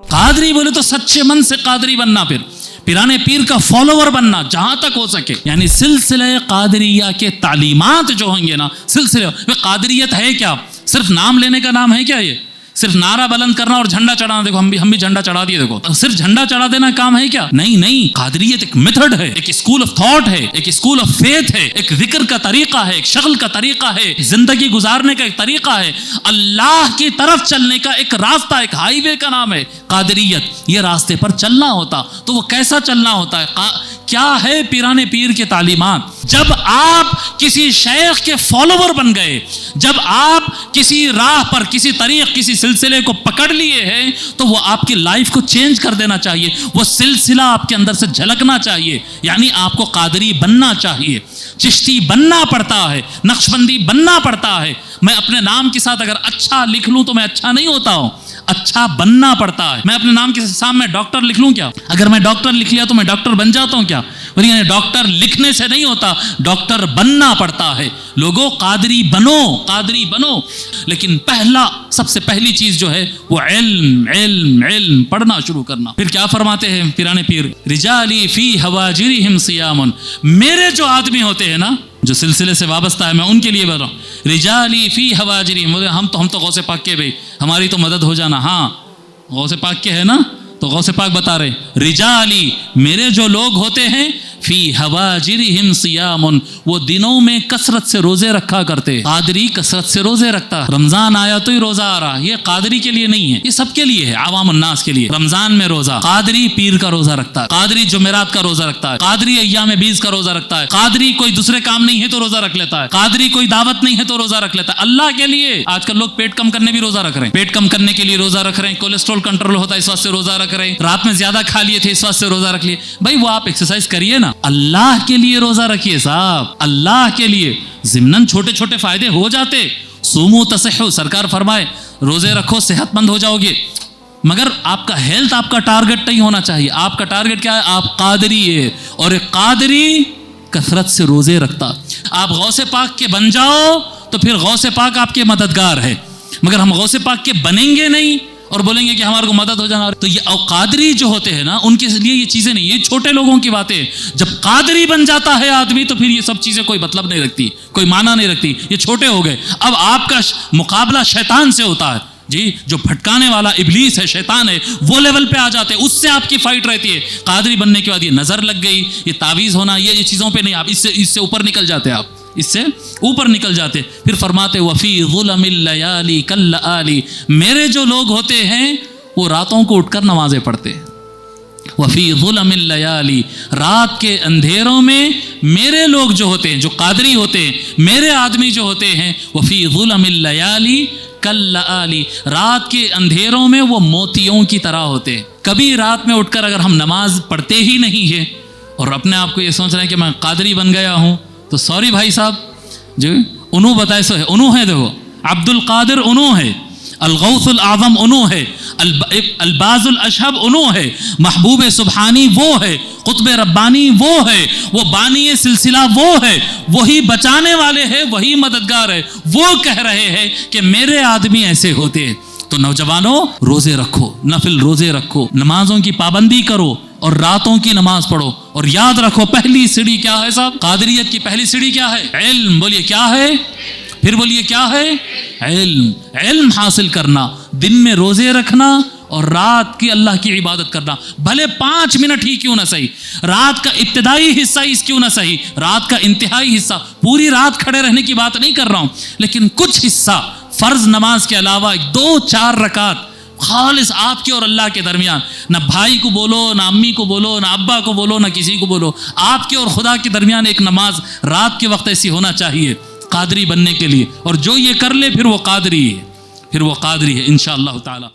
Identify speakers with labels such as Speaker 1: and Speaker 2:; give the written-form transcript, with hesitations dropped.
Speaker 1: قادری بولے تو سچے من سے قادری بننا, پھر پیرانے پیر کا فالوور بننا جہاں تک ہو سکے. یعنی سلسلہ قادریہ کے تعلیمات جو ہوں گے نا, سلسلے قادریت ہے کیا؟ صرف نام لینے کا نام ہے کیا؟ یہ صرف نعرہ بلند کرنا اور جھنڈا چڑھانا. دیکھو ہم بھی جھنڈا چڑھا دیے, دیکھو صرف جھنڈا چڑھا دینا کام ہے کیا؟ نہیں. قادریت ایک میتھڈ ہے, ایک اسکول آف تھاٹ ہے, ایک اسکول آف فیتھ ہے, ایک ذکر کا طریقہ ہے, ایک شغل کا طریقہ ہے, زندگی گزارنے کا ایک طریقہ ہے, اللہ کی طرف چلنے کا ایک راستہ, ایک ہائی وے کا نام ہے قادریت. یہ راستے پر چلنا ہوتا تو وہ کیسا چلنا ہوتا ہے؟ کیا ہے پیرانے پیر کے تعلیمات؟ جب آپ کسی شیخ کے فالوور بن گئے, جب آپ کسی راہ پر, کسی طریق, کسی سلسلے کو پکڑ لیے ہیں, تو وہ آپ کی لائف کو چینج کر دینا چاہیے. وہ سلسلہ آپ کے اندر سے جھلکنا چاہیے. یعنی آپ کو قادری بننا چاہیے, چشتی بننا پڑتا ہے, نقشبندی بننا پڑتا ہے. میں اپنے نام کے ساتھ اگر اچھا لکھ لوں تو میں اچھا نہیں ہوتا ہوں, اچھا بننا پڑتا ہے. میں اپنے نام کے سامنے ڈاکٹر لکھ لوں کیا؟ اگر میں ڈاکٹر لکھ لیا تو میں ڈاکٹر بن جاتا ہوں کیا؟ یعنی ڈاکٹر لکھنے سے نہیں ہوتا, ڈاکٹر بننا پڑتا ہے. لوگوں قادری بنو, قادری بنو. لیکن سب سے پہلی چیز جو ہے وہ علم پڑھنا شروع کرنا. پھر کیا فرماتے ہیں پیرانے پیر؟ رجالی فی حواجرہم صیام. میرے جو آدمی ہوتے ہیں نا, جو سلسلے سے وابستہ ہے, میں ان کے لیے بول رہا ہوں. رجالی فی حواجرہم, ہم تو غوث پاک کے بھائی, ہماری تو مدد ہو جانا. ہاں غوث پاک کے ہے نا, تو غوث پاک بتا رہے رجالی, میرے جو لوگ ہوتے ہیں, فی حواجرہم صیام, وہ دنوں میں کثرت سے روزے رکھا کرتے. قادری کثرت سے روزے رکھتا. رمضان آیا تو ہی روزہ آ رہا. یہ قادری کے لیے نہیں ہے, یہ سب کے لیے ہے, عوام الناس کے لیے. رمضان میں روزہ, قادری پیر کا روزہ رکھتا ہے, قادری جمعرات کا روزہ رکھتا ہے, قادری ایام بیس کا روزہ رکھتا ہے, قادری کوئی دوسرے کام نہیں ہے تو روزہ رکھ لیتا ہے, قادری کوئی دعوت نہیں ہے تو روزہ رکھ لیتا ہے اللہ کے لیے. آج کل لوگ پیٹ کم کرنے بھی روزہ رکھ رہے ہیں, پیٹ کم کرنے کے لیے روزہ رکھ رہے ہیں, کولیسٹرول کنٹرول ہوتا ہے اس واسطے روزہ رکھ رہے ہیں, رات میں زیادہ کھا لیے تھے اس واسطے روزہ رکھ لیے. بھائی وہ آپ ایکسرسائز کریے نا, اللہ کے لیے روزہ رکھیے صاحب, اللہ کے لیے. ضمناً چھوٹے چھوٹے فائدے ہو جاتے. سومو تصحو, سرکار فرمائے روزے رکھو صحت مند ہو جاؤ گے. مگر آپ کا ہیلتھ آپ کا ٹارگٹ نہیں ہونا چاہیے. آپ کا ٹارگٹ کیا ہے؟ آپ قادری ہے, اور ایک قادری کثرت سے روزے رکھتا. آپ غوث پاک کے بن جاؤ تو پھر غوث پاک آپ کے مددگار ہے. مگر ہم غوث پاک کے بنیں گے نہیں اور بولیں گے کہ ہمارے کو مدد ہو جانا, تو یہ قادری جو ہوتے ہیں نا, ان کے لیے یہ چیزیں نہیں, یہ چھوٹے لوگوں کی باتیں. جب قادری بن جاتا ہے آدمی تو پھر یہ سب چیزیں کوئی مطلب نہیں رکھتی, کوئی معنی نہیں رکھتی. یہ چھوٹے ہو گئے. اب آپ کا مقابلہ شیطان سے ہوتا ہے جی, جو بھٹکانے والا ابلیس ہے, شیطان ہے, وہ لیول پہ آ جاتے ہیں, اس سے آپ کی فائٹ رہتی ہے. قادری بننے کے بعد یہ نظر لگ گئی, یہ تعویذ ہونا, یہ چیزوں پہ نہیں, آپ اس سے اوپر نکل جاتے, آپ اس سے اوپر نکل جاتے. پھر فرماتے وفی ظلم اللیالی کالآلی, میرے جو لوگ ہوتے ہیں وہ راتوں کو اٹھ کر نمازیں پڑھتے. وفی ظلم اللیالی, رات کے اندھیروں میں میرے لوگ جو ہوتے ہیں, جو قادری ہوتے ہیں, میرے آدمی جو ہوتے ہیں, وفی ظلم اللیالی کالآلی, رات کے اندھیروں میں وہ موتیوں کی طرح ہوتے. کبھی رات میں اٹھ کر اگر ہم نماز پڑھتے ہی نہیں ہیں اور اپنے آپ کو یہ سوچ رہے ہیں کہ میں قادری بن گیا ہوں, تو سوری بھائی صاحب, جو انہوں بتائے سو ہے, انہوں ہے, دیکھو عبد القادر انہوں ہے, الغوث الاعظم انہوں ہے, الباز الاشہب انہوں ہے, محبوب سبحانی وہ ہے, قطب ربانی وہ ہے, وہ بانی سلسلہ وہ ہے, وہی بچانے والے ہیں, وہی مددگار ہے. وہ کہہ رہے ہیں کہ میرے آدمی ایسے ہوتے ہیں. تو نوجوانوں روزے رکھو, نفل روزے رکھو, نمازوں کی پابندی کرو اور راتوں کی نماز پڑھو. اور یاد رکھو پہلی سیڑھی کیا ہے صاحب؟ قادریت کی پہلی سیڑھی کیا ہے؟ علم. بولیے کیا ہے؟ پھر بولیے کیا ہے؟ علم. علم حاصل کرنا, دن میں روزے رکھنا اور رات کی اللہ کی عبادت کرنا. بھلے 5 منٹ ہی کیوں نہ صحیح, رات کا ابتدائی حصہ اس کیوں نہ صحیح, رات کا انتہائی حصہ. پوری رات کھڑے رہنے کی بات نہیں کر رہا ہوں, لیکن کچھ حصہ فرض نماز کے علاوہ 2-4 رکعت خالص آپ کے اور اللہ کے درمیان. نہ بھائی کو بولو, نہ امی کو بولو, نہ ابا کو بولو, نہ کسی کو بولو, آپ کے اور خدا کے درمیان ایک نماز رات کے وقت ایسی ہونا چاہیے قادری بننے کے لیے. اور جو یہ کر لے پھر وہ قادری ہے, پھر وہ قادری ہے انشاءاللہ تعالی.